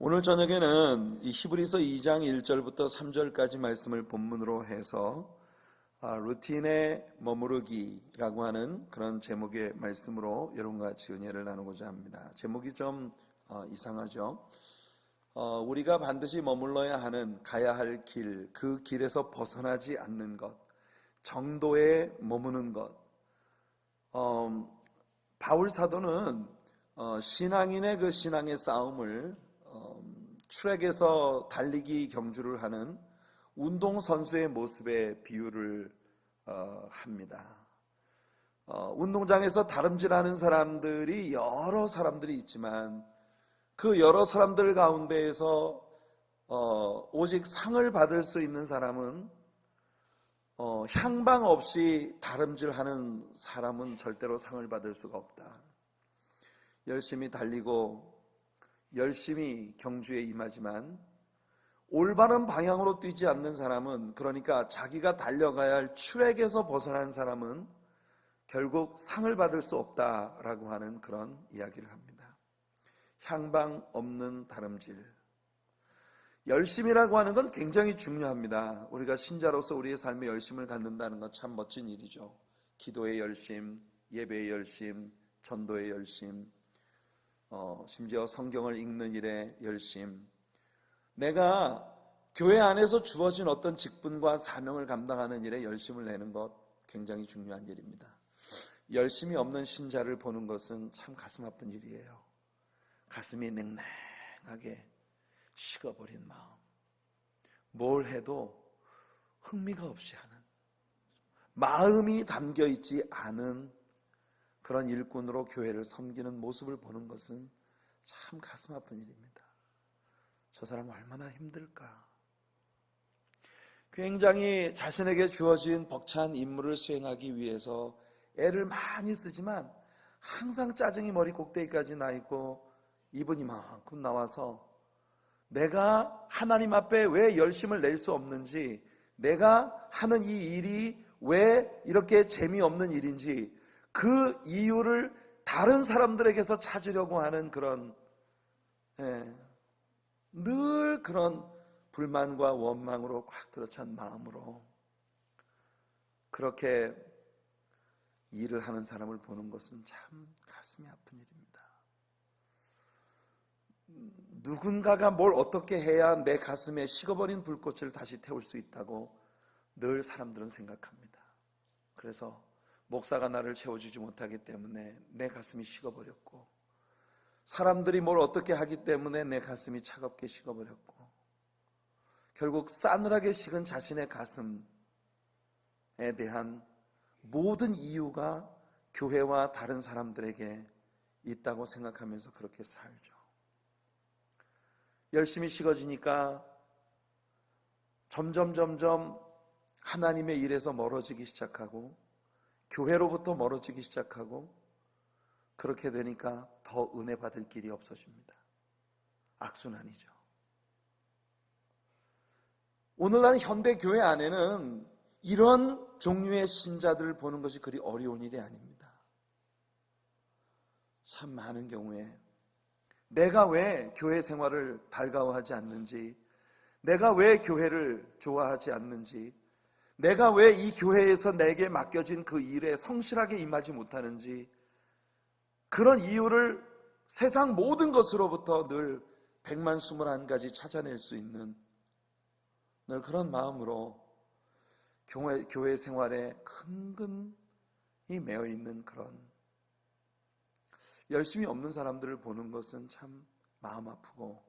오늘 저녁에는 이 히브리서 2장 1절부터 3절까지 말씀을 본문으로 해서 루틴에 머무르기라고 하는 그런 제목의 말씀으로 여러분과 같이 은혜를 나누고자 합니다. 제목이 좀 이상하죠. 우리가 반드시 머물러야 하는 가야 할 길, 그 길에서 벗어나지 않는 것, 정도에 머무는 것. 바울 사도는 신앙인의 그 신앙의 싸움을 트랙에서 달리기 경주를 하는 운동선수의 모습에 비유를 합니다. 운동장에서 다름질하는 사람들이 여러 사람들이 있지만 그 여러 사람들 가운데에서 오직 상을 받을 수 있는 사람은 향방 없이 다름질하는 사람은 절대로 상을 받을 수가 없다. 열심히 달리고 열심히 경주에 임하지만 올바른 방향으로 뛰지 않는 사람은, 그러니까 자기가 달려가야 할 트랙에서 벗어난 사람은 결국 상을 받을 수 없다라고 하는 그런 이야기를 합니다. 향방 없는 다름질. 열심이라고 하는 건 굉장히 중요합니다. 우리가 신자로서 우리의 삶에 열심을 갖는다는 건 참 멋진 일이죠. 기도의 열심, 예배의 열심, 전도의 열심, 심지어 성경을 읽는 일에 열심. 내가 교회 안에서 주어진 어떤 직분과 사명을 감당하는 일에 열심을 내는 것 굉장히 중요한 일입니다. 열심이 없는 신자를 보는 것은 참 가슴 아픈 일이에요. 가슴이 냉랭하게 식어버린 마음, 뭘 해도 흥미가 없이 하는, 마음이 담겨있지 않은 그런 일꾼으로 교회를 섬기는 모습을 보는 것은 참 가슴 아픈 일입니다. 저 사람 얼마나 힘들까. 굉장히 자신에게 주어진 벅찬 임무를 수행하기 위해서 애를 많이 쓰지만 항상 짜증이 머리 꼭대기까지 나 있고 입은 이만큼 나와서 내가 하나님 앞에 왜 열심을 낼 수 없는지, 내가 하는 이 일이 왜 이렇게 재미없는 일인지 그 이유를 다른 사람들에게서 찾으려고 하는 그런 늘 그런 불만과 원망으로 꽉 들어찬 마음으로 그렇게 일을 하는 사람을 보는 것은 참 가슴이 아픈 일입니다. 누군가가 뭘 어떻게 해야 내 가슴에 식어버린 불꽃을 다시 태울 수 있다고 늘 사람들은 생각합니다. 그래서 목사가 나를 채워주지 못하기 때문에 내 가슴이 식어버렸고, 사람들이 뭘 어떻게 하기 때문에 내 가슴이 차갑게 식어버렸고, 결국 싸늘하게 식은 자신의 가슴에 대한 모든 이유가 교회와 다른 사람들에게 있다고 생각하면서 그렇게 살죠. 열심히 식어지니까 점점 하나님의 일에서 멀어지기 시작하고 교회로부터 멀어지기 시작하고, 그렇게 되니까 더 은혜 받을 길이 없어집니다. 악순환이죠. 오늘날 현대 교회 안에는 이런 종류의 신자들을 보는 것이 그리 어려운 일이 아닙니다. 참 많은 경우에 내가 왜 교회 생활을 달가워하지 않는지, 내가 왜 교회를 좋아하지 않는지, 내가 왜 이 교회에서 내게 맡겨진 그 일에 성실하게 임하지 못하는지, 그런 이유를 세상 모든 것으로부터 늘 121가지 찾아낼 수 있는 늘 그런 마음으로 교회 생활에 근근히 매여 있는 그런 열심이 없는 사람들을 보는 것은 참 마음 아프고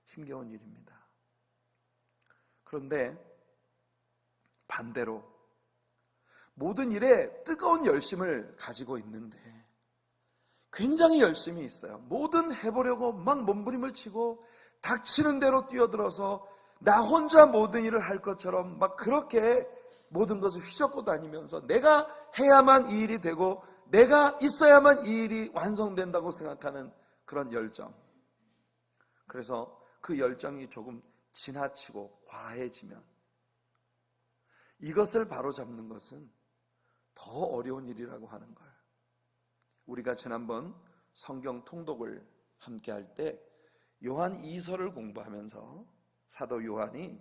힘겨운 일입니다. 그런데 반대로 모든 일에 뜨거운 열심을 가지고 있는데 굉장히 열심히 있어요. 뭐든 해보려고 막 몸부림을 치고 닥치는 대로 뛰어들어서 나 혼자 모든 일을 할 것처럼 막 그렇게 모든 것을 휘젓고 다니면서 내가 해야만 이 일이 되고 내가 있어야만 이 일이 완성된다고 생각하는 그런 열정. 그래서 그 열정이 조금 지나치고 과해지면 이것을 바로잡는 것은 더 어려운 일이라고 하는 걸 우리가 지난번 성경 통독을 함께 할 때 요한 2서를 공부하면서 사도 요한이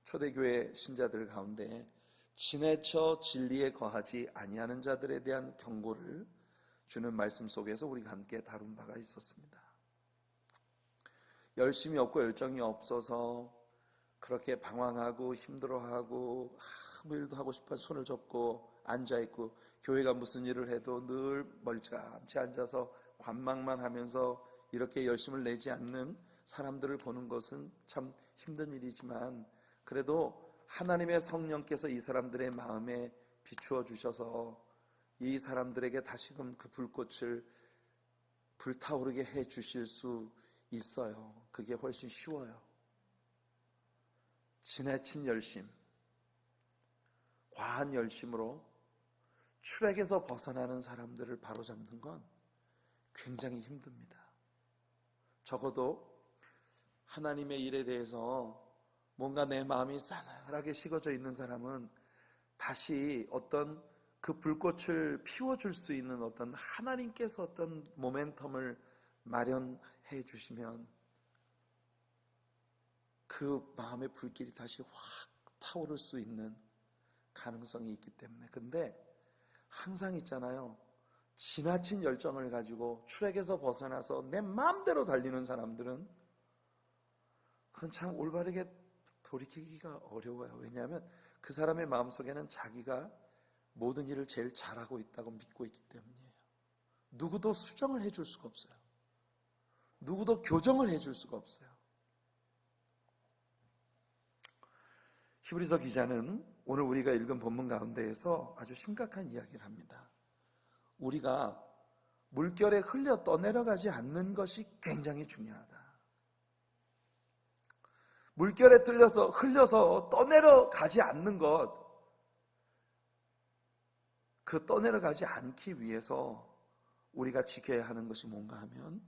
초대교회 신자들 가운데 지내쳐 진리에 거하지 아니하는 자들에 대한 경고를 주는 말씀 속에서 우리가 함께 다룬 바가 있었습니다. 열심이 없고 열정이 없어서 그렇게 방황하고 힘들어하고 아무 일도 하고 싶어 손을 접고 앉아있고, 교회가 무슨 일을 해도 늘 멀찌감치 앉아서 관망만 하면서 이렇게 열심을 내지 않는 사람들을 보는 것은 참 힘든 일이지만, 그래도 하나님의 성령께서 이 사람들의 마음에 비추어 주셔서 이 사람들에게 다시금 그 불꽃을 불타오르게 해 주실 수 있어요. 그게 훨씬 쉬워요. 지나친 열심, 과한 열심으로 출애굽에서 벗어나는 사람들을 바로잡는 건 굉장히 힘듭니다. 적어도 하나님의 일에 대해서 뭔가 내 마음이 싸늘하게 식어져 있는 사람은 다시 어떤 그 불꽃을 피워줄 수 있는 어떤 하나님께서 어떤 모멘텀을 마련해 주시면 그 마음의 불길이 다시 확 타오를 수 있는 가능성이 있기 때문에. 근데 항상 있잖아요, 지나친 열정을 가지고 출애굽에서 벗어나서 내 마음대로 달리는 사람들은 그건 참 올바르게 돌이키기가 어려워요. 왜냐하면 그 사람의 마음속에는 자기가 모든 일을 제일 잘하고 있다고 믿고 있기 때문이에요. 누구도 수정을 해줄 수가 없어요. 누구도 교정을 해줄 수가 없어요. 히브리서 기자는 오늘 우리가 읽은 본문 가운데에서 아주 심각한 이야기를 합니다. 우리가 물결에 흘려 떠내려가지 않는 것이 굉장히 중요하다. 물결에 흘려서 떠내려가지 않는 것, 그 떠내려가지 않기 위해서 우리가 지켜야 하는 것이 뭔가 하면,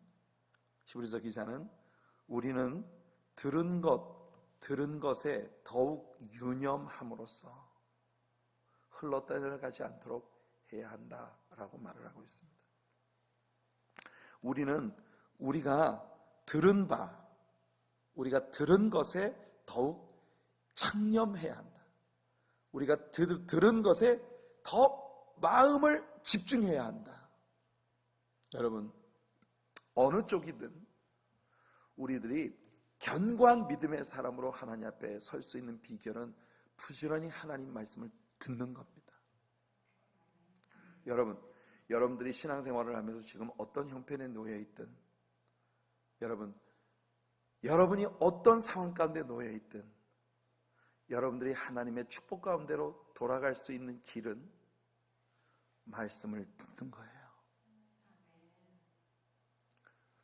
히브리서 기자는 우리는 들은 것에 더욱 유념함으로써 흘러 떠내려가지 않도록 해야 한다라고 말을 하고 있습니다. 우리가 들은 것에 더욱 창념해야 한다. 우리가 들은 것에 더 마음을 집중해야 한다. 여러분, 어느 쪽이든 우리들이 견고한 믿음의 사람으로 하나님 앞에 설 수 있는 비결은 부지런히 하나님 말씀을 듣는 겁니다. 여러분들이 신앙생활을 하면서 지금 어떤 형편에 놓여 있든, 여러분이 어떤 상황 가운데 놓여 있든, 여러분들이 하나님의 축복 가운데로 돌아갈 수 있는 길은 말씀을 듣는 거예요.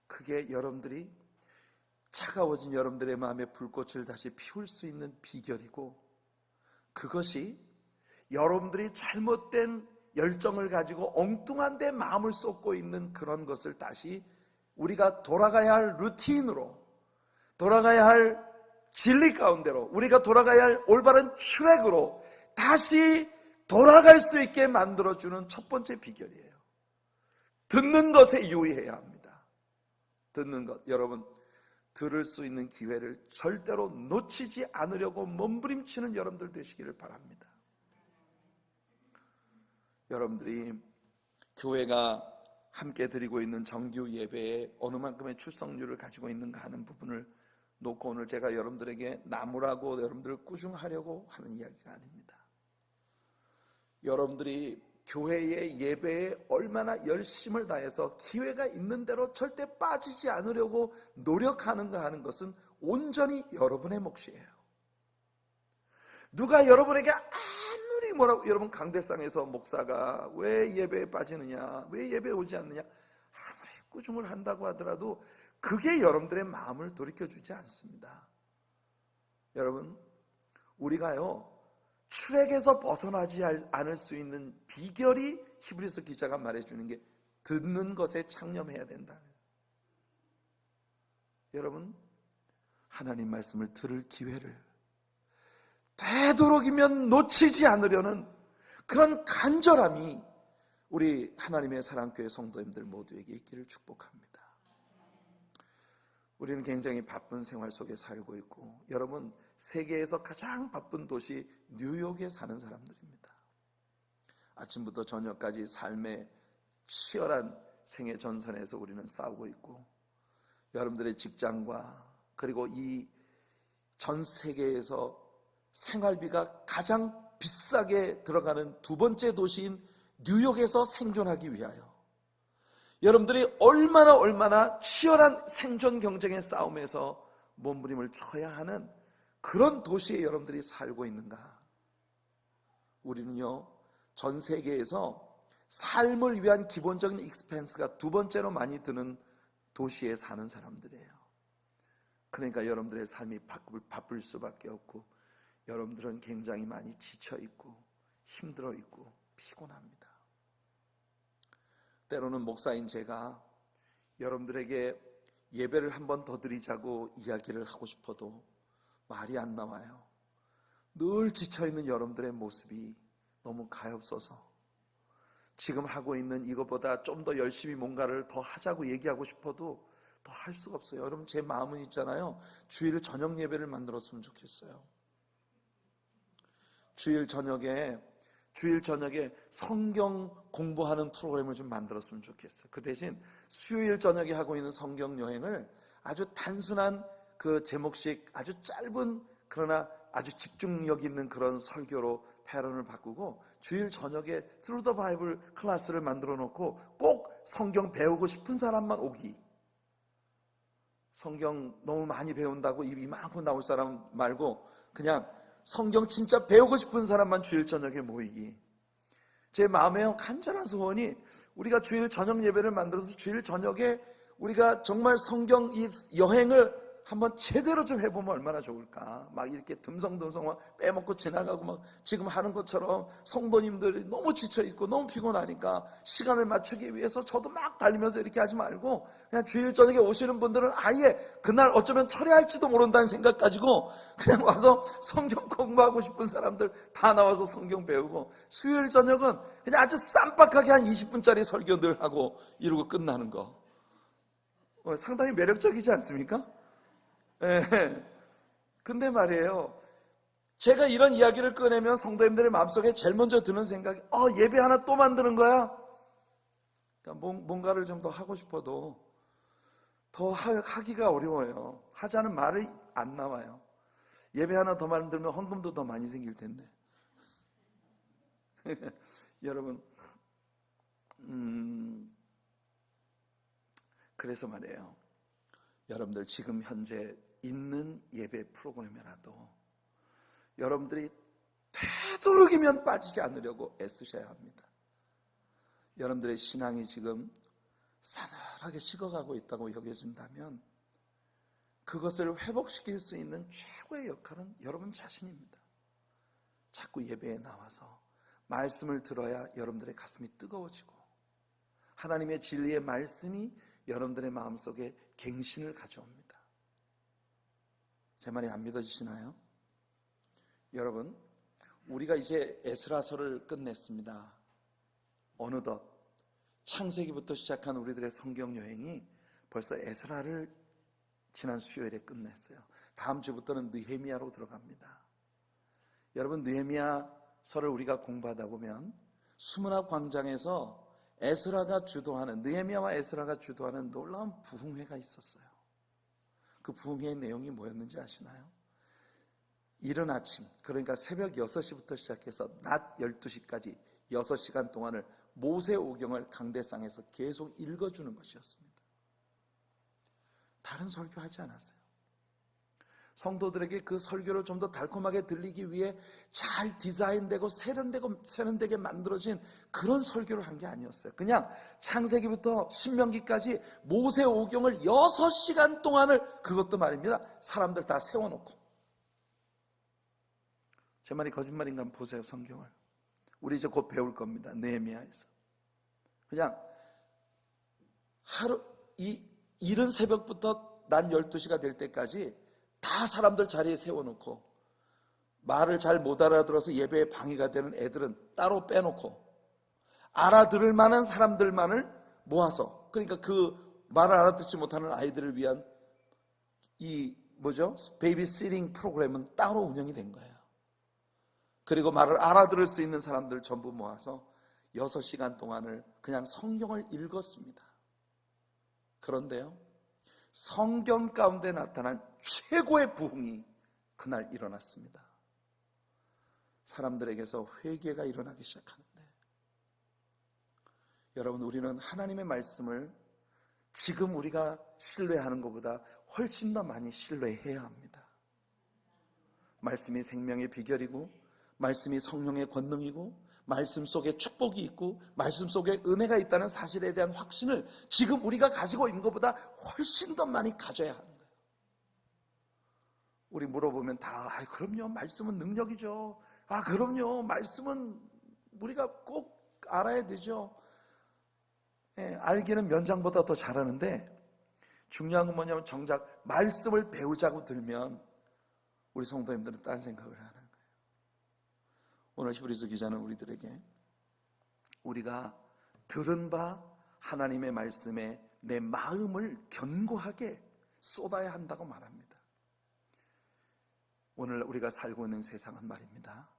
그게 여러분들이 차가워진 여러분들의 마음의 불꽃을 다시 피울 수 있는 비결이고, 그것이 여러분들이 잘못된 열정을 가지고 엉뚱한 데 마음을 쏟고 있는 그런 것을 다시 우리가 돌아가야 할 루틴으로, 돌아가야 할 진리 가운데로, 우리가 돌아가야 할 올바른 출애굽으로 다시 돌아갈 수 있게 만들어주는 첫 번째 비결이에요. 듣는 것에 유의해야 합니다. 듣는 것, 여러분, 들을 수 있는 기회를 절대로 놓치지 않으려고 몸부림치는 여러분들 되시기를 바랍니다. 여러분들이 교회가 함께 드리고 있는 정규 예배에 어느 만큼의 출석률을 가지고 있는가 하는 부분을 놓고 오늘 제가 여러분들에게 나무라고 여러분들을 꾸중하려고 하는 이야기가 아닙니다. 여러분들이 교회의 예배에 얼마나 열심을 다해서 기회가 있는 대로 절대 빠지지 않으려고 노력하는가 하는 것은 온전히 여러분의 몫이에요. 누가 여러분에게 아무리 뭐라고, 여러분 강대상에서 목사가 왜 예배에 빠지느냐, 왜 예배에 오지 않느냐 아무리 꾸중을 한다고 하더라도 그게 여러분들의 마음을 돌이켜주지 않습니다. 여러분, 우리가요 출애굽에서 벗어나지 않을 수 있는 비결이 히브리서 기자가 말해주는 게 듣는 것에 창념해야 된다. 여러분, 하나님 말씀을 들을 기회를 되도록이면 놓치지 않으려는 그런 간절함이 우리 하나님의 사랑교회 성도님들 모두에게 있기를 축복합니다. 우리는 굉장히 바쁜 생활 속에 살고 있고, 여러분 세계에서 가장 바쁜 도시 뉴욕에 사는 사람들입니다. 아침부터 저녁까지 삶의 치열한 생애 전선에서 우리는 싸우고 있고, 여러분들의 직장과 그리고 이 전 세계에서 생활비가 가장 비싸게 들어가는 두 번째 도시인 뉴욕에서 생존하기 위하여 여러분들이 얼마나 치열한 생존 경쟁의 싸움에서 몸부림을 쳐야 하는 그런 도시에 여러분들이 살고 있는가? 우리는요, 전 세계에서 삶을 위한 기본적인 익스펜스가 두 번째로 많이 드는 도시에 사는 사람들이에요. 그러니까 여러분들의 삶이 바쁠 수밖에 없고, 여러분들은 굉장히 많이 지쳐있고 힘들어 있고 피곤합니다. 때로는 목사인 제가 여러분들에게 예배를 한 번 더 드리자고 이야기를 하고 싶어도 말이 안 나와요. 늘 지쳐있는 여러분들의 모습이 너무 가엾어서 지금 하고 있는 이것보다 좀 더 열심히 뭔가를 더 하자고 얘기하고 싶어도 더 할 수가 없어요. 여러분, 제 마음은 있잖아요. 주일 저녁 예배를 만들었으면 좋겠어요. 주일 저녁에 성경 공부하는 프로그램을 좀 만들었으면 좋겠어요. 그 대신 수요일 저녁에 하고 있는 성경 여행을 아주 단순한 그 제목식 아주 짧은 그러나 아주 집중력 있는 그런 설교로 패런을 바꾸고, 주일 저녁에 Through the Bible 클래스를 만들어 놓고 꼭 성경 배우고 싶은 사람만 오기. 성경 너무 많이 배운다고 입이 이만큼 나올 사람 말고 그냥 성경 진짜 배우고 싶은 사람만 주일 저녁에 모이기. 제 마음에 간절한 소원이, 우리가 주일 저녁 예배를 만들어서 주일 저녁에 우리가 정말 성경 이 여행을 한번 제대로 좀 해보면 얼마나 좋을까. 막 이렇게 듬성듬성 막 빼먹고 지나가고 막 지금 하는 것처럼 성도님들이 너무 지쳐있고 너무 피곤하니까 시간을 맞추기 위해서 저도 막 달리면서 이렇게 하지 말고, 그냥 주일 저녁에 오시는 분들은 아예 그날 어쩌면 철회할지도 모른다는 생각 가지고 그냥 와서 성경 공부하고 싶은 사람들 다 나와서 성경 배우고, 수요일 저녁은 그냥 아주 쌈박하게 한 20분짜리 설교 늘 하고 이러고 끝나는 거. 상당히 매력적이지 않습니까? 예. 근데 말이에요, 제가 이런 이야기를 꺼내면 성도님들의 마음속에 제일 먼저 드는 생각이, 예배 하나 또 만드는 거야? 그러니까 뭔가를 좀 더 하고 싶어도 더 하기가 어려워요. 하자는 말이 안 나와요. 예배 하나 더 만들면 헌금도 더 많이 생길 텐데. 여러분, 그래서 말이에요, 여러분들 지금 현재 있는 예배 프로그램이라도 여러분들이 되도록이면 빠지지 않으려고 애쓰셔야 합니다. 여러분들의 신앙이 지금 싸늘하게 식어가고 있다고 여겨진다면 그것을 회복시킬 수 있는 최고의 역할은 여러분 자신입니다. 자꾸 예배에 나와서 말씀을 들어야 여러분들의 가슴이 뜨거워지고, 하나님의 진리의 말씀이 여러분들의 마음속에 갱신을 가져옵니다. 제 말이 안 믿어지시나요? 여러분, 우리가 이제 에스라서를 끝냈습니다. 어느덧 창세기부터 시작한 우리들의 성경 여행이 벌써 에스라를 지난 수요일에 끝냈어요. 다음 주부터는 느헤미야로 들어갑니다. 여러분, 느헤미야서를 우리가 공부하다 보면 수문학 광장에서 에스라가 주도하는, 느헤미야와 에스라가 주도하는 놀라운 부흥회가 있었어요. 그 부흥회의 내용이 뭐였는지 아시나요? 이른 아침, 그러니까 새벽 6시부터 시작해서 낮 12시까지 6시간 동안을 모세오경을 강대상에서 계속 읽어주는 것이었습니다. 다른 설교하지 않았어요. 성도들에게 그 설교를 좀 더 달콤하게 들리기 위해 잘 디자인되고 세련되게 만들어진 그런 설교를 한 게 아니었어요. 그냥 창세기부터 신명기까지 모세오경을 6시간 동안을, 그것도 말입니다, 사람들 다 세워놓고. 제 말이 거짓말인가 한번 보세요. 성경을 우리 이제 곧 배울 겁니다. 느헤미야에서 그냥 하루, 이른 새벽부터 낮 12시가 될 때까지 다 사람들 자리에 세워놓고, 말을 잘 못 알아들어서 예배에 방해가 되는 애들은 따로 빼놓고, 알아들을 만한 사람들만을 모아서, 그러니까 그 말을 알아듣지 못하는 아이들을 위한 베이비시팅 프로그램은 따로 운영이 된 거예요. 그리고 말을 알아들을 수 있는 사람들 전부 모아서 6시간 동안을 그냥 성경을 읽었습니다. 그런데요, 성경 가운데 나타난 최고의 부흥이 그날 일어났습니다. 사람들에게서 회개가 일어나기 시작하는데, 여러분, 우리는 하나님의 말씀을 지금 우리가 신뢰하는 것보다 훨씬 더 많이 신뢰해야 합니다. 말씀이 생명의 비결이고, 말씀이 성령의 권능이고, 말씀 속에 축복이 있고, 말씀 속에 은혜가 있다는 사실에 대한 확신을 지금 우리가 가지고 있는 것보다 훨씬 더 많이 가져야 하는 거예요. 우리 물어보면 다 그럼요, 말씀은 능력이죠. 그럼요, 말씀은 우리가 꼭 알아야 되죠. 알기는 면장보다 더 잘하는데, 중요한 건 뭐냐면 정작 말씀을 배우자고 들면 우리 성도님들은 딴 생각을 하는 거예요. 오늘 히브리서 기자는 우리들에게 우리가 들은 바 하나님의 말씀에 내 마음을 견고하게 쏟아야 한다고 말합니다. 오늘 우리가 살고 있는 세상은 말입니다,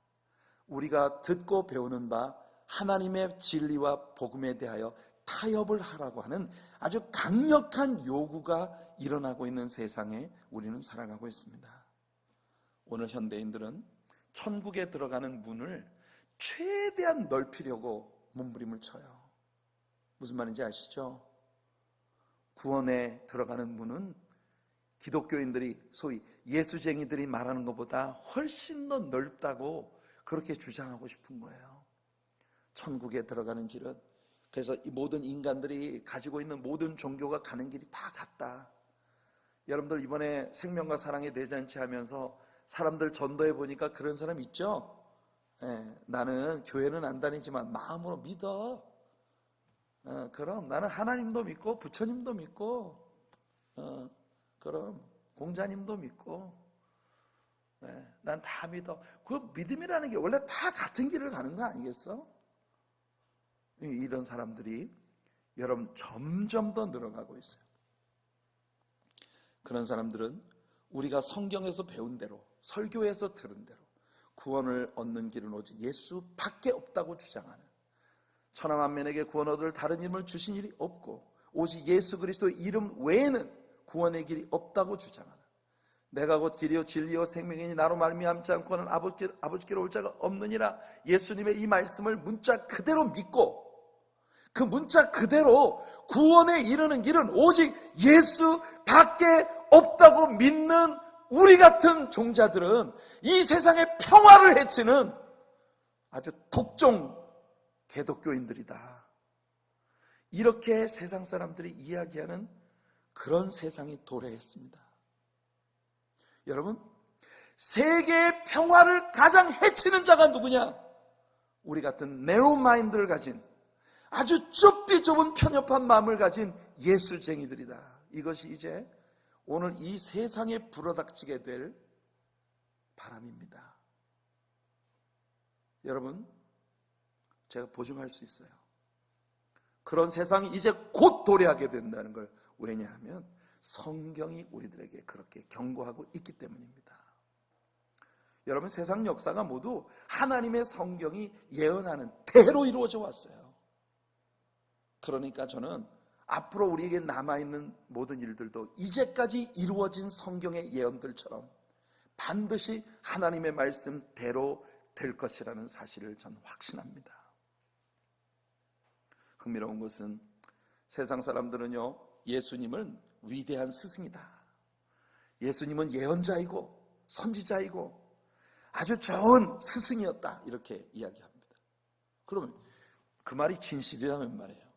우리가 듣고 배우는 바 하나님의 진리와 복음에 대하여 타협을 하라고 하는 아주 강력한 요구가 일어나고 있는 세상에 우리는 살아가고 있습니다. 오늘 현대인들은 천국에 들어가는 문을 최대한 넓히려고 몸부림을 쳐요. 무슨 말인지 아시죠? 구원에 들어가는 문은 기독교인들이, 소위 예수쟁이들이 말하는 것보다 훨씬 더 넓다고 그렇게 주장하고 싶은 거예요. 천국에 들어가는 길은, 그래서 이 모든 인간들이 가지고 있는 모든 종교가 가는 길이 다 같다. 여러분들 이번에 생명과 사랑의 대잔치 하면서 사람들 전도해 보니까 그런 사람 있죠? 나는 교회는 안 다니지만 마음으로 믿어. 그럼 나는 하나님도 믿고 부처님도 믿고, 그럼 공자님도 믿고, 난 다 믿어. 그 믿음이라는 게 원래 다 같은 길을 가는 거 아니겠어? 이런 사람들이 여러분 점점 더 늘어가고 있어요. 그런 사람들은 우리가 성경에서 배운 대로, 설교에서 들은 대로 구원을 얻는 길은 오직 예수밖에 없다고 주장하는, 천하만민에게 구원 얻을 다른 이름을 주신 일이 없고 오직 예수 그리스도의 이름 외에는 구원의 길이 없다고 주장하는, 내가 곧 길이요 진리요 생명이니 나로 말미암지 않고는 아버지께로 올 자가 없느니라, 예수님의 이 말씀을 문자 그대로 믿고 그 문자 그대로 구원에 이르는 길은 오직 예수밖에 없다고 믿는 우리 같은 종자들은 이 세상의 평화를 해치는 아주 독종 개독교인들이다. 이렇게 세상 사람들이 이야기하는 그런 세상이 도래했습니다. 여러분, 세계의 평화를 가장 해치는 자가 누구냐? 우리 같은 네로 마인드를 가진, 아주 좁디 좁은 편협한 마음을 가진 예수쟁이들이다. 이것이 이제 오늘 이 세상에 불어닥치게 될 바람입니다. 여러분, 제가 보증할 수 있어요. 그런 세상이 이제 곧 도래하게 된다는 걸. 왜냐하면 성경이 우리들에게 그렇게 경고하고 있기 때문입니다. 여러분, 세상 역사가 모두 하나님의 성경이 예언하는 대로 이루어져 왔어요. 그러니까 저는 앞으로 우리에게 남아있는 모든 일들도 이제까지 이루어진 성경의 예언들처럼 반드시 하나님의 말씀대로 될 것이라는 사실을 저는 확신합니다. 흥미로운 것은 세상 사람들은요, 예수님은 위대한 스승이다, 예수님은 예언자이고 선지자이고 아주 좋은 스승이었다, 이렇게 이야기합니다. 그러면 그 말이 진실이라면 말이에요.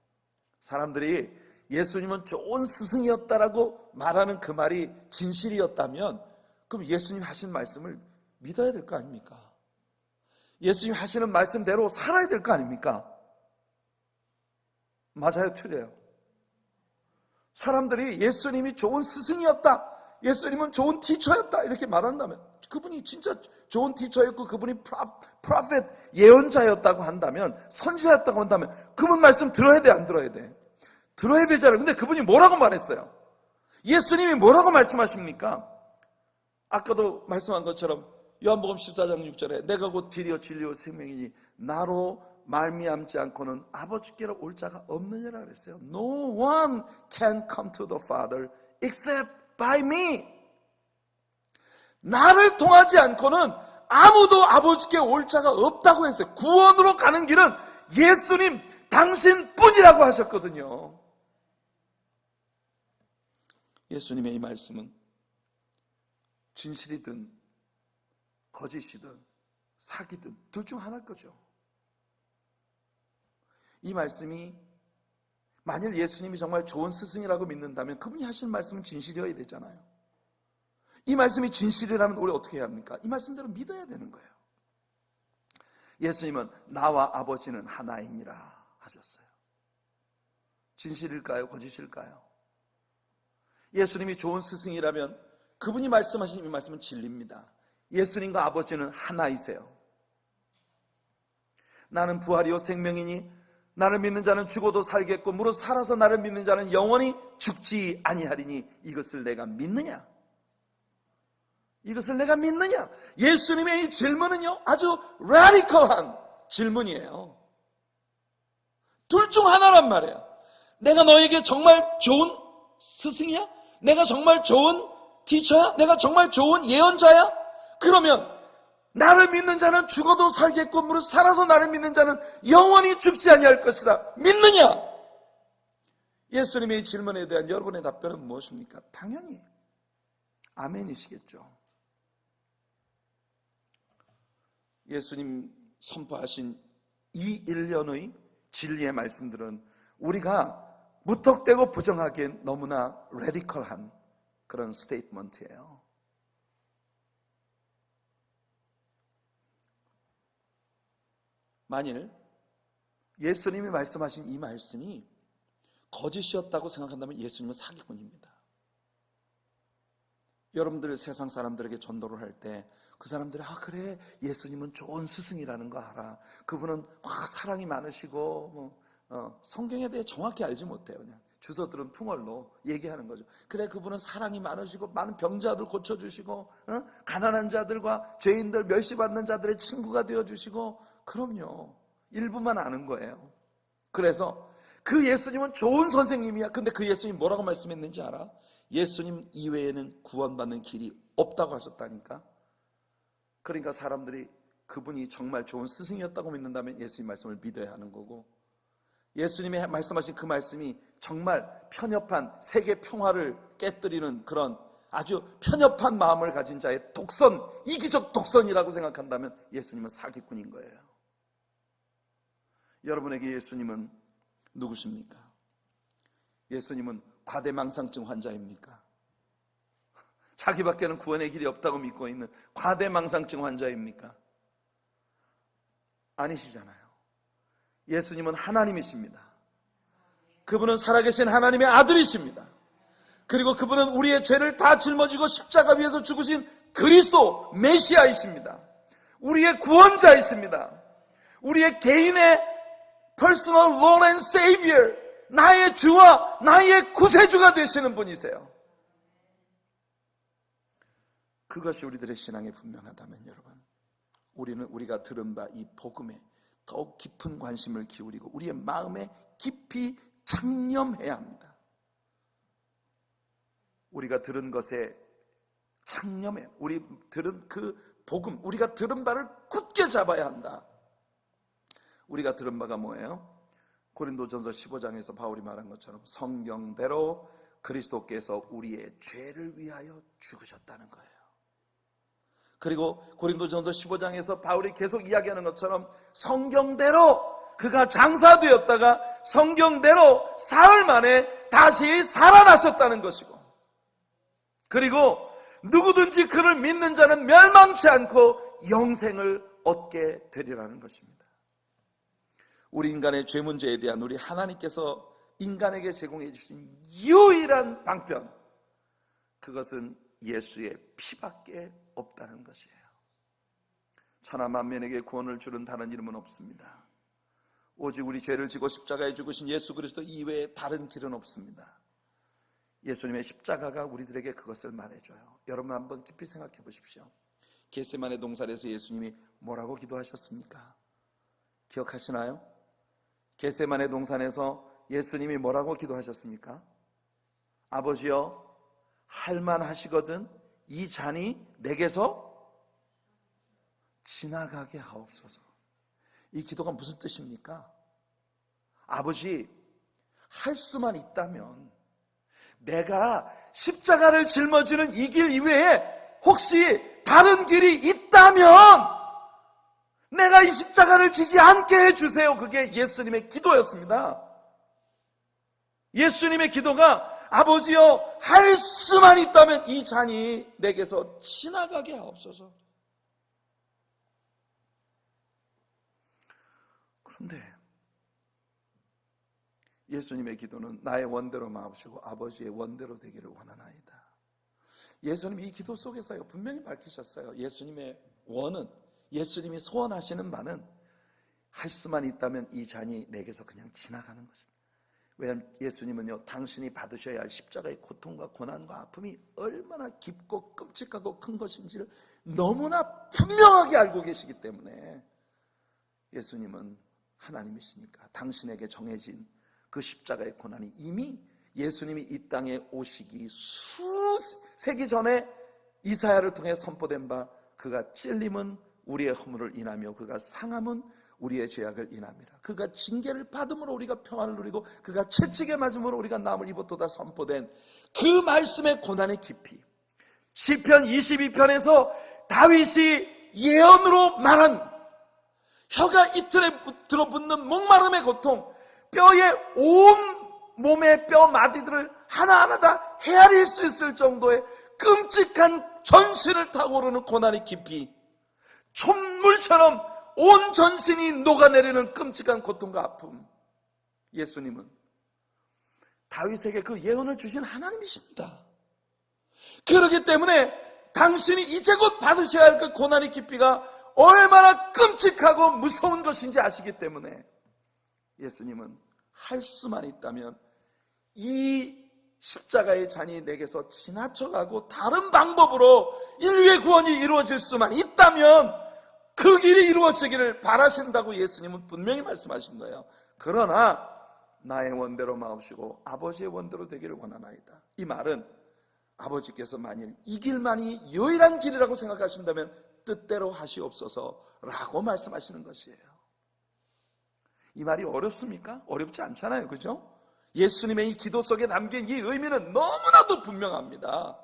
사람들이 예수님은 좋은 스승이었다라고 말하는 그 말이 진실이었다면 그럼 예수님 하신 말씀을 믿어야 될 거 아닙니까? 예수님 하시는 말씀대로 살아야 될 거 아닙니까? 맞아요, 틀려요? 사람들이 예수님이 좋은 스승이었다, 예수님은 좋은 티처였다 이렇게 말한다면, 그분이 진짜 좋은 티처였고 그분이 프로페트 예언자였다고 한다면, 선지자였다고 한다면 그분 말씀 들어야 돼, 안 들어야 돼? 들어야 되잖아요. 근데 그분이 뭐라고 말했어요? 예수님이 뭐라고 말씀하십니까? 아까도 말씀한 것처럼 요한복음 14장 6절에 내가 곧 길이요 진리요 생명이니 나로 말미암지 않고는 아버지께로 올 자가 없느니라 그랬어요. No one can come to the Father except by me. 나를 통하지 않고는 아무도 아버지께 올 자가 없다고 했어요. 구원으로 가는 길은 예수님 당신뿐이라고 하셨거든요. 예수님의 이 말씀은 진실이든 거짓이든 사기든 둘 중 하나일 거죠. 이 말씀이 만일 예수님이 정말 좋은 스승이라고 믿는다면 그분이 하신 말씀은 진실이어야 되잖아요. 이 말씀이 진실이라면 우리 어떻게 해야 합니까? 이 말씀대로 믿어야 되는 거예요. 예수님은 나와 아버지는 하나이니라 하셨어요. 진실일까요? 거짓일까요? 예수님이 좋은 스승이라면 그분이 말씀하신 이 말씀은 진리입니다. 예수님과 아버지는 하나이세요. 나는 부활이요 생명이니 나를 믿는 자는 죽어도 살겠고 무릇 살아서 나를 믿는 자는 영원히 죽지 아니하리니 이것을 내가 믿느냐? 이것을 내가 믿느냐? 예수님의 이 질문은요 아주 라디컬한 질문이에요. 둘 중 하나란 말이에요. 내가 너에게 정말 좋은 스승이야? 내가 정말 좋은 티처야? 내가 정말 좋은 예언자야? 그러면 나를 믿는 자는 죽어도 살겠고 무릇 살아서 나를 믿는 자는 영원히 죽지 아니할 것이다. 믿느냐? 예수님의 질문에 대한 여러분의 답변은 무엇입니까? 당연히 아멘이시겠죠. 예수님 선포하신 이 일련의 진리의 말씀들은 우리가 무턱대고 부정하기엔 너무나 레디컬한 그런 스테이트먼트예요. 만일 예수님이 말씀하신 이 말씀이 거짓이었다고 생각한다면 예수님은 사기꾼입니다. 여러분들 세상 사람들에게 전도를 할 때 그 사람들이 그래 예수님은 좋은 스승이라는 거 알아. 그분은 사랑이 많으시고 성경에 대해 정확히 알지 못해요. 그냥 주워들은 풍월로 얘기하는 거죠. 그래 그분은 사랑이 많으시고 많은 병자들 고쳐주시고 가난한 자들과 죄인들 멸시받는 자들의 친구가 되어주시고 그럼요. 일부만 아는 거예요. 그래서 그 예수님은 좋은 선생님이야. 근데 그 예수님 뭐라고 말씀했는지 알아? 예수님 이외에는 구원받는 길이 없다고 하셨다니까. 그러니까 사람들이 그분이 정말 좋은 스승이었다고 믿는다면 예수님 말씀을 믿어야 하는 거고, 예수님이 말씀하신 그 말씀이 정말 편협한 세계 평화를 깨뜨리는 그런 아주 편협한 마음을 가진 자의 독선, 이기적 독선이라고 생각한다면 예수님은 사기꾼인 거예요. 여러분에게 예수님은 누구십니까? 예수님은 과대망상증 환자입니까? 자기밖에는 구원의 길이 없다고 믿고 있는 과대망상증 환자입니까? 아니시잖아요. 예수님은 하나님이십니다. 그분은 살아계신 하나님의 아들이십니다. 그리고 그분은 우리의 죄를 다 짊어지고 십자가 위에서 죽으신 그리스도 메시아이십니다. 우리의 구원자이십니다. 우리의 개인의 personal Lord and Savior, 나의 주와 나의 구세주가 되시는 분이세요. 그것이 우리들의 신앙에 분명하다면 여러분, 우리는 우리가 들은 바 이 복음에 더욱 깊은 관심을 기울이고 우리의 마음에 깊이 창념해야 합니다. 우리가 들은 것에 창념해, 우리 들은 그 복음, 우리가 들은 바를 굳게 잡아야 한다. 우리가 들은 바가 뭐예요? 고린도전서 15장에서 바울이 말한 것처럼 성경대로 그리스도께서 우리의 죄를 위하여 죽으셨다는 거예요. 그리고 고린도전서 15장에서 바울이 계속 이야기하는 것처럼 성경대로 그가 장사되었다가 성경대로 사흘 만에 다시 살아나셨다는 것이고, 그리고 누구든지 그를 믿는 자는 멸망치 않고 영생을 얻게 되리라는 것입니다. 우리 인간의 죄 문제에 대한 우리 하나님께서 인간에게 제공해 주신 유일한 방편, 그것은 예수의 피밖에 없다는 것이에요. 천하 만민에게 구원을 주는 다른 이름은 없습니다. 오직 우리 죄를 지고 십자가에 죽으신 예수 그리스도 이외에 다른 길은 없습니다. 예수님의 십자가가 우리들에게 그것을 말해줘요. 여러분 한번 깊이 생각해 보십시오. 겟세마네 동산에서 예수님이 뭐라고 기도하셨습니까? 기억하시나요? 겟세마네 동산에서 예수님이 뭐라고 기도하셨습니까? 아버지여, 할만하시거든 이 잔이 내게서 지나가게 하옵소서. 이 기도가 무슨 뜻입니까? 아버지, 할 수만 있다면, 내가 십자가를 짊어지는 이 길 이외에 혹시 다른 길이 있다면 내가 이 십자가를 지지 않게 해주세요. 그게 예수님의 기도였습니다. 예수님의 기도가 아버지여, 할 수만 있다면 이 잔이 내게서 지나가게 하옵소서. 그런데 예수님의 기도는 나의 원대로 마옵시고 아버지의 원대로 되기를 원하나이다. 예수님이 이 기도 속에서요 분명히 밝히셨어요. 예수님의 원은, 예수님이 소원하시는 바는 할 수만 있다면 이 잔이 내게서 그냥 지나가는 것이다. 왜냐하면 예수님은요, 당신이 받으셔야 할 십자가의 고통과 고난과 아픔이 얼마나 깊고 끔찍하고 큰 것인지를 너무나 분명하게 알고 계시기 때문에, 예수님은 하나님이시니까 당신에게 정해진 그 십자가의 고난이 이미 예수님이 이 땅에 오시기 수세기 전에 이사야를 통해 선포된 바, 그가 찔림은 우리의 허물을 인하며 그가 상함은 우리의 죄악을 인함이라. 그가 징계를 받음으로 우리가 평안을 누리고 그가 채찍에 맞음으로 우리가 남을 입었도다 선포된 그 말씀의 고난의 깊이, 시편 22편에서 다윗이 예언으로 말한 혀가 이틀에 들어붙는 목마름의 고통, 뼈의 온 몸의 뼈 마디들을 하나하나 다 헤아릴 수 있을 정도의 끔찍한 전신을 타고 오르는 고난의 깊이, 촛물처럼 온 전신이 녹아내리는 끔찍한 고통과 아픔. 예수님은 다윗에게 그 예언을 주신 하나님이십니다. 그렇기 때문에 당신이 이제 곧 받으셔야 할 그 고난의 깊이가 얼마나 끔찍하고 무서운 것인지 아시기 때문에 예수님은 할 수만 있다면 이 십자가의 잔이 내게서 지나쳐가고 다른 방법으로 인류의 구원이 이루어질 수만 있다면 그 길이 이루어지기를 바라신다고 예수님은 분명히 말씀하신 거예요. 그러나 나의 원대로 마옵시고 아버지의 원대로 되기를 원하나이다. 이 말은 아버지께서 만일 이 길만이 유일한 길이라고 생각하신다면 뜻대로 하시옵소서라고 말씀하시는 것이에요. 이 말이 어렵습니까? 어렵지 않잖아요, 그죠? 예수님의 이 기도 속에 담긴 이 의미는 너무나도 분명합니다.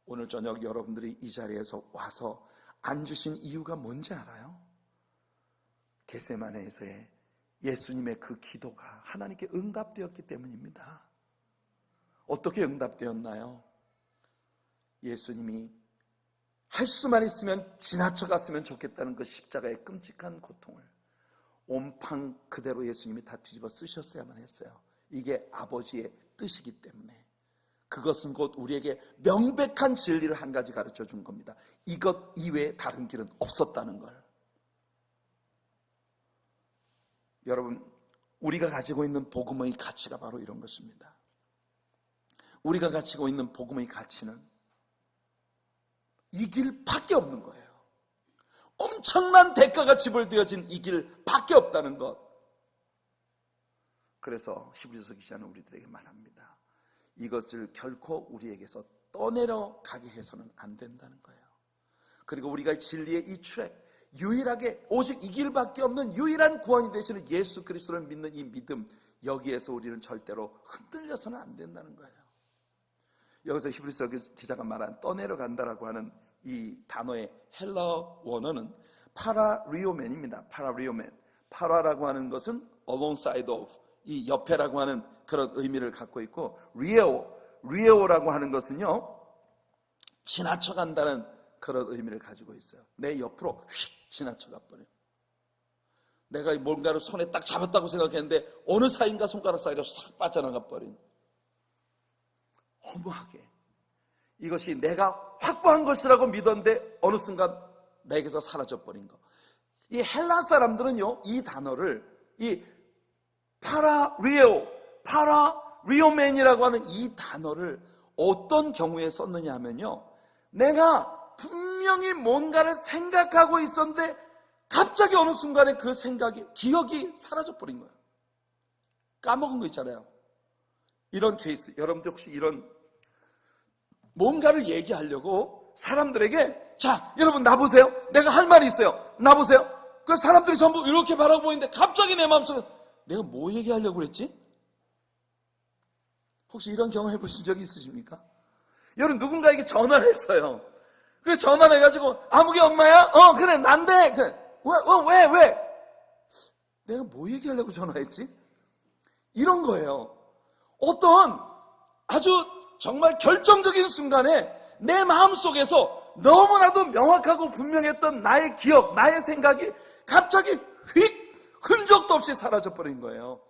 오늘 저녁 여러분들이 이 자리에서 와서 앉으신 이유가 뭔지 알아요? 겟세마네에서의 예수님의 그 기도가 하나님께 응답되었기 때문입니다. 어떻게 응답되었나요? 예수님이 할 수만 있으면 지나쳐 갔으면 좋겠다는 그 십자가의 끔찍한 고통을 온팡 그대로 예수님이 다 뒤집어 쓰셨어야만 했어요. 이게 아버지의 뜻이기 때문에. 그것은 곧 우리에게 명백한 진리를 한 가지 가르쳐 준 겁니다. 이것 이외에 다른 길은 없었다는 걸. 여러분, 우리가 가지고 있는 복음의 가치가 바로 이런 것입니다. 우리가 가지고 있는 복음의 가치는 이 길밖에 없는 거예요. 엄청난 대가가 지불되어진 이 길밖에 없다는 것. 그래서 히브리서 기자는 우리들에게 말합니다. 이것을 결코 우리에게서 떠내려 가게 해서는 안 된다는 거예요. 그리고 우리가 진리의 이 트랙, 유일하게 오직 이 길밖에 없는 유일한 구원이 되시는 예수 그리스도를 믿는 이 믿음, 여기에서 우리는 절대로 흔들려서는 안 된다는 거예요. 여기서 히브리서 기자가 말한 떠내려 간다라고 하는 이 단어의 헬라어 원어는 파라리오멘입니다. 파라리오멘. 파라라고 하는 것은 alongside of, 이 옆에라고 하는 그런 의미를 갖고 있고, 리에오라고 하는 것은요 지나쳐 간다는 그런 의미를 가지고 있어요. 내 옆으로 휙 지나쳐가 버려요. 내가 뭔가를 손에 딱 잡았다고 생각했는데 어느 사이인가 손가락 사이로 싹 빠져나가 버린, 허무하게 이것이 내가 확보한 것이라고 믿었는데 어느 순간 내게서 사라져 버린 거. 이 헬라 사람들은요 이 단어를 이 파라리오, 파라 리오맨이라고 하는 이 단어를 어떤 경우에 썼느냐 하면요, 내가 분명히 뭔가를 생각하고 있었는데 갑자기 어느 순간에 그 생각이, 기억이 사라져버린 거예요. 까먹은 거 있잖아요. 이런 케이스, 여러분들 혹시 이런 뭔가를 얘기하려고 사람들에게, 자 여러분 나보세요, 내가 할 말이 있어요, 나보세요. 그 사람들이 전부 이렇게 바라보고 있는데 갑자기 내 마음속에 내가 뭐 얘기하려고 그랬지? 혹시 이런 경험 해보신 적이 있으십니까? 여러분 누군가에게 전화를 했어요. 그래서 전화를 해가지고 아무개 엄마야? 그래 난데. 그래. 왜? 내가 뭐 얘기하려고 전화했지? 이런 거예요. 어떤 아주 정말 결정적인 순간에 내 마음속에서 너무나도 명확하고 분명했던 나의 기억, 나의 생각이 갑자기 휙 흔적도 없이 사라져버린 거예요.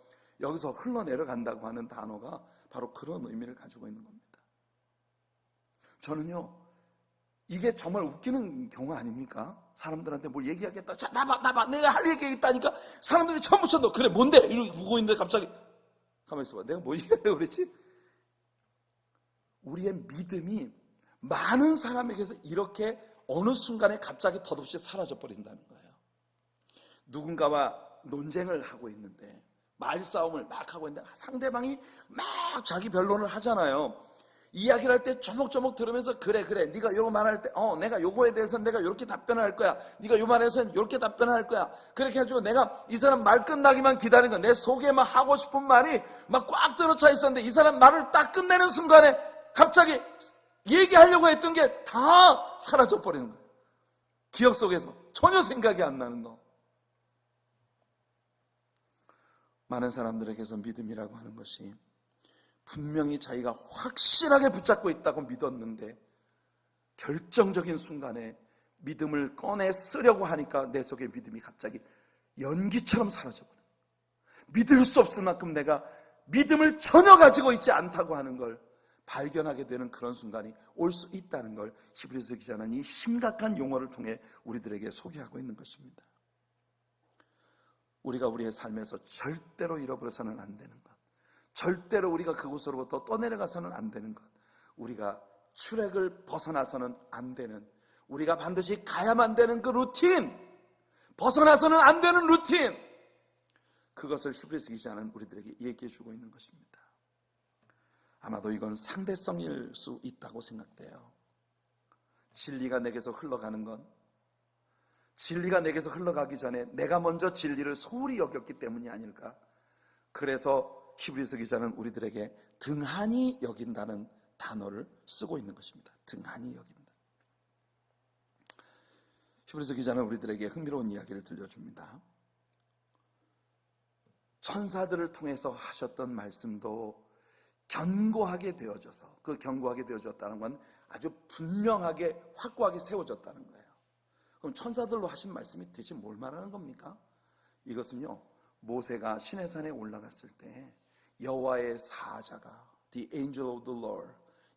여기서 흘러내려간다고 하는 단어가 바로 그런 의미를 가지고 있는 겁니다. 저는요, 이게 정말 웃기는 경우 아닙니까? 사람들한테 뭘 얘기하겠다, 자 나봐 내가 할 얘기가 있다니까 사람들이 처음 붙였너. 그래 뭔데? 이러고 보고 있는데 갑자기 가만히 있어봐, 내가 뭐 얘기하려고 그랬지? 우리의 믿음이 많은 사람에게서 이렇게 어느 순간에 갑자기 덧없이 사라져버린다는 거예요. 누군가와 논쟁을 하고 있는데, 말싸움을 막 하고 있는데 상대방이 막 자기 변론을 하잖아요. 이야기를 할 때 조목조목 들으면서 그래 네가 요거 말할 때 내가 요거에 대해서는 내가 요렇게 답변을 할 거야, 네가 요 말에서는 요렇게 답변을 할 거야. 그렇게 해가지고 내가 이 사람 말 끝나기만 기다리는 거야. 내 속에 막 하고 싶은 말이 막 꽉 들어차 있었는데 이 사람 말을 딱 끝내는 순간에 갑자기 얘기하려고 했던 게 다 사라져 버리는 거예요. 기억 속에서 전혀 생각이 안 나는 거. 많은 사람들에게서 믿음이라고 하는 것이 분명히 자기가 확실하게 붙잡고 있다고 믿었는데 결정적인 순간에 믿음을 꺼내 쓰려고 하니까 내 속의 믿음이 갑자기 연기처럼 사라져버려요. 믿을 수 없을 만큼 내가 믿음을 전혀 가지고 있지 않다고 하는 걸 발견하게 되는 그런 순간이 올 수 있다는 걸 히브리서 기자는 이 심각한 용어를 통해 우리들에게 소개하고 있는 것입니다. 우리가 우리의 삶에서 절대로 잃어버려서는 안 되는 것, 절대로 우리가 그곳으로부터 떠내려가서는 안 되는 것, 우리가 트랙을 벗어나서는 안 되는, 우리가 반드시 가야만 되는 그 루틴, 벗어나서는 안 되는 루틴, 그것을 히브리서 기자는 우리들에게 얘기해 주고 있는 것입니다. 아마도 이건 상대성일 수 있다고 생각돼요. 진리가 내게서 흘러가는 건, 진리가 내게서 흘러가기 전에 내가 먼저 진리를 소홀히 여겼기 때문이 아닐까. 그래서 히브리서 기자는 우리들에게 등한히 여긴다는 단어를 쓰고 있는 것입니다. 등한히 여긴다. 히브리서 기자는 우리들에게 흥미로운 이야기를 들려줍니다. 천사들을 통해서 하셨던 말씀도 견고하게 되어져서, 그 견고하게 되어졌다는 건 아주 분명하게 확고하게 세워졌다는 거예요. 그럼 천사들로 하신 말씀이 대체 뭘 말하는 겁니까? 이것은요, 모세가 시내산에 올라갔을 때 여호와의 사자가, The angel of the Lord,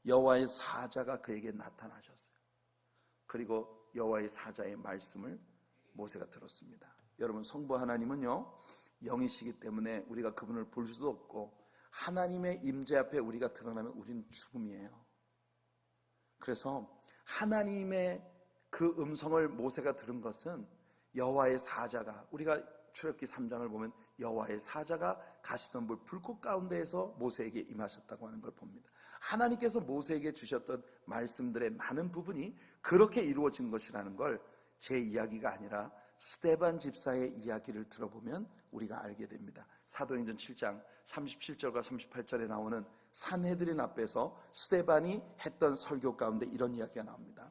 여호와의 사자가 그에게 나타나셨어요. 그리고 여호와의 사자의 말씀을 모세가 들었습니다. 여러분, 성부 하나님은요 영이시기 때문에 우리가 그분을 볼 수도 없고, 하나님의 임재 앞에 우리가 드러나면 우리는 죽음이에요. 그래서 하나님의 그 음성을 모세가 들은 것은 여호와의 사자가, 우리가 출애굽기 3장을 보면 여호와의 사자가 가시던 불꽃 가운데에서 모세에게 임하셨다고 하는 걸 봅니다. 하나님께서 모세에게 주셨던 말씀들의 많은 부분이 그렇게 이루어진 것이라는 걸 제 이야기가 아니라 스데반 집사의 이야기를 들어보면 우리가 알게 됩니다. 사도행전 7장 37절과 38절에 나오는 산헤드린 앞에서 스데반이 했던 설교 가운데 이런 이야기가 나옵니다.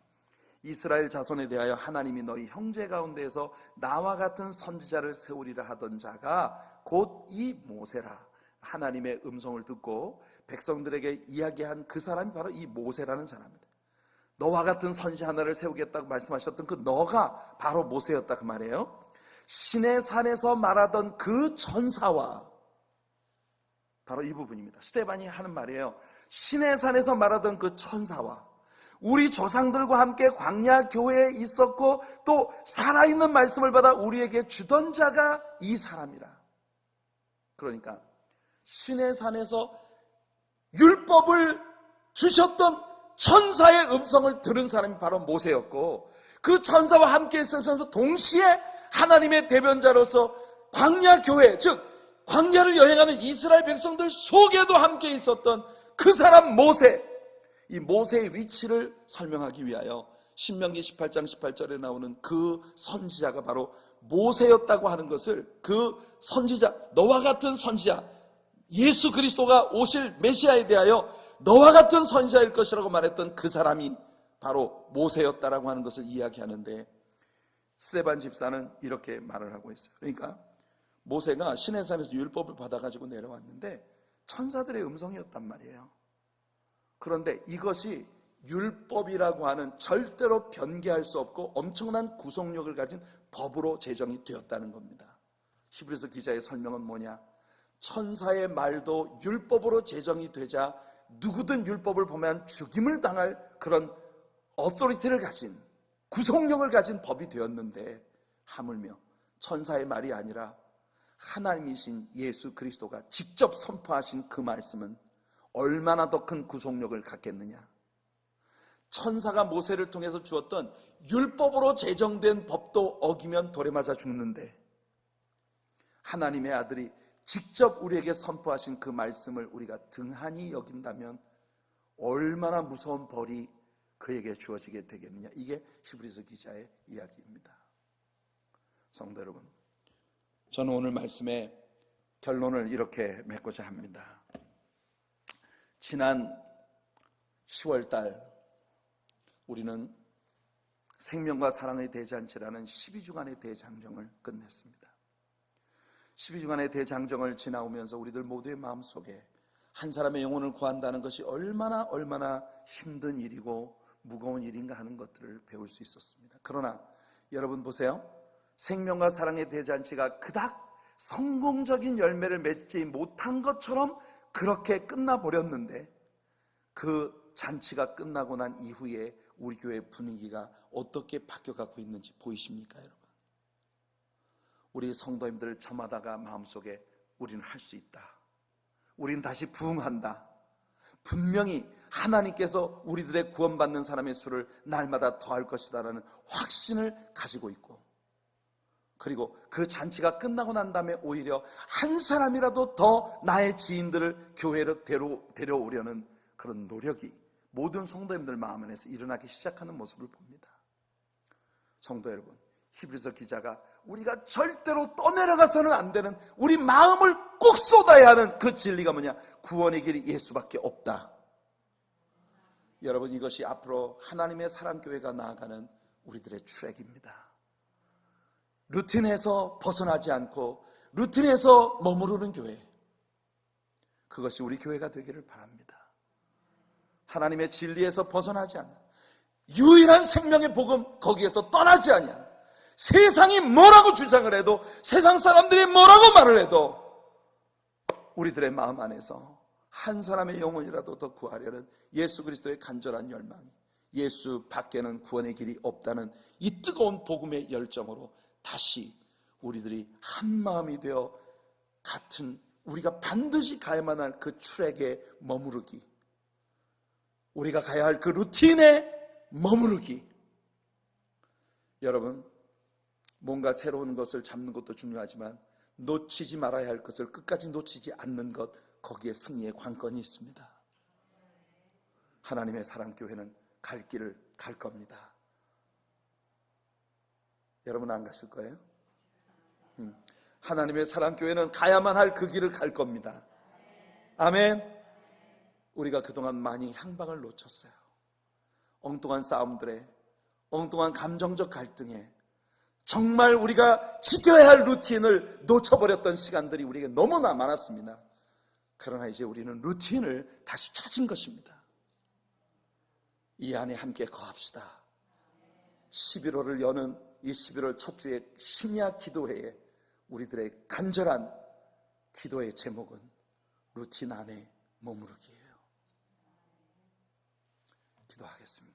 이스라엘 자손에 대하여 하나님이 너희 형제 가운데에서 나와 같은 선지자를 세우리라 하던 자가 곧 이 모세라. 하나님의 음성을 듣고 백성들에게 이야기한 그 사람이 바로 이 모세라는 사람입니다. 너와 같은 선지자 하나를 세우겠다고 말씀하셨던 그 너가 바로 모세였다, 그 말이에요. 신의 산에서 말하던 그 천사와, 바로 이 부분입니다. 스데반이 하는 말이에요. 신의 산에서 말하던 그 천사와, 우리 조상들과 함께 광야 교회에 있었고 또 살아있는 말씀을 받아 우리에게 주던 자가 이 사람이라. 그러니까 신의 산에서 율법을 주셨던 천사의 음성을 들은 사람이 바로 모세였고, 그 천사와 함께 있으면서 동시에 하나님의 대변자로서 광야 교회, 즉 광야를 여행하는 이스라엘 백성들 속에도 함께 있었던 그 사람 모세, 이 모세의 위치를 설명하기 위하여 신명기 18장 18절에 나오는 그 선지자가 바로 모세였다고 하는 것을, 그 선지자, 너와 같은 선지자, 예수 그리스도가 오실 메시아에 대하여 너와 같은 선지자일 것이라고 말했던 그 사람이 바로 모세였다라고 하는 것을 이야기하는데, 스데반 집사는 이렇게 말을 하고 있어요. 그러니까 모세가 시내산에서 율법을 받아가지고 내려왔는데 천사들의 음성이었단 말이에요. 그런데 이것이 율법이라고 하는 절대로 변개할 수 없고 엄청난 구속력을 가진 법으로 제정이 되었다는 겁니다. 히브리서 기자의 설명은 뭐냐? 천사의 말도 율법으로 제정이 되자 누구든 율법을 보면 죽임을 당할 그런 어토리티를 가진, 구속력을 가진 법이 되었는데, 하물며 천사의 말이 아니라 하나님이신 예수 그리스도가 직접 선포하신 그 말씀은 얼마나 더 큰 구속력을 갖겠느냐. 천사가 모세를 통해서 주었던 율법으로 제정된 법도 어기면 돌에 맞아 죽는데, 하나님의 아들이 직접 우리에게 선포하신 그 말씀을 우리가 등한히 여긴다면 얼마나 무서운 벌이 그에게 주어지게 되겠느냐. 이게 히브리서 기자의 이야기입니다. 성도 여러분, 저는 오늘 말씀의 결론을 이렇게 맺고자 합니다. 지난 10월달 우리는 생명과 사랑의 대잔치라는 12주간의 대장정을 끝냈습니다. 12주간의 대장정을 지나오면서 우리들 모두의 마음속에 한 사람의 영혼을 구한다는 것이 얼마나 힘든 일이고 무거운 일인가 하는 것들을 배울 수 있었습니다. 그러나 여러분 보세요. 생명과 사랑의 대잔치가 그닥 성공적인 열매를 맺지 못한 것처럼 그렇게 끝나버렸는데, 그 잔치가 끝나고 난 이후에 우리 교회 분위기가 어떻게 바뀌어가고 있는지 보이십니까, 여러분? 우리 성도님들 저마다가 마음속에 우리는 할 수 있다, 우리는 다시 부흥한다, 분명히 하나님께서 우리들의 구원받는 사람의 수를 날마다 더할 것이다 라는 확신을 가지고 있고, 그리고 그 잔치가 끝나고 난 다음에 오히려 한 사람이라도 더 나의 지인들을 교회로 데려오려는 그런 노력이 모든 성도님들 마음 안에서 일어나기 시작하는 모습을 봅니다. 성도 여러분, 히브리서 기자가 우리가 절대로 떠내려가서는 안 되는, 우리 마음을 꼭 쏟아야 하는 그 진리가 뭐냐? 구원의 길이 예수밖에 없다. 여러분, 이것이 앞으로 하나님의 사랑교회가 나아가는 우리들의 트랙입니다. 루틴에서 벗어나지 않고 루틴에서 머무르는 교회, 그것이 우리 교회가 되기를 바랍니다. 하나님의 진리에서 벗어나지 않는 유일한 생명의 복음, 거기에서 떠나지 않는, 세상이 뭐라고 주장을 해도, 세상 사람들이 뭐라고 말을 해도 우리들의 마음 안에서 한 사람의 영혼이라도 더 구하려는 예수 그리스도의 간절한 열망이, 예수 밖에는 구원의 길이 없다는 이 뜨거운 복음의 열정으로 다시 우리들이 한 마음이 되어 같은, 우리가 반드시 가야만 할 그 트랙에 머무르기, 우리가 가야 할 그 루틴에 머무르기. 여러분, 뭔가 새로운 것을 잡는 것도 중요하지만 놓치지 말아야 할 것을 끝까지 놓치지 않는 것, 거기에 승리의 관건이 있습니다. 하나님의 사랑교회는 갈 길을 갈 겁니다. 여러분 안 가실 거예요? 하나님의 사랑교회는 가야만 할 그 길을 갈 겁니다. 아멘. 우리가 그동안 많이 향방을 놓쳤어요. 엉뚱한 싸움들에, 엉뚱한 감정적 갈등에, 정말 우리가 지켜야 할 루틴을 놓쳐버렸던 시간들이 우리에게 너무나 많았습니다. 그러나 이제 우리는 루틴을 다시 찾은 것입니다. 이 안에 함께 거합시다. 11월을 여는 이 11월 첫 주의 심야 기도회에 우리들의 간절한 기도의 제목은 루틴 안에 머무르기예요. 기도하겠습니다.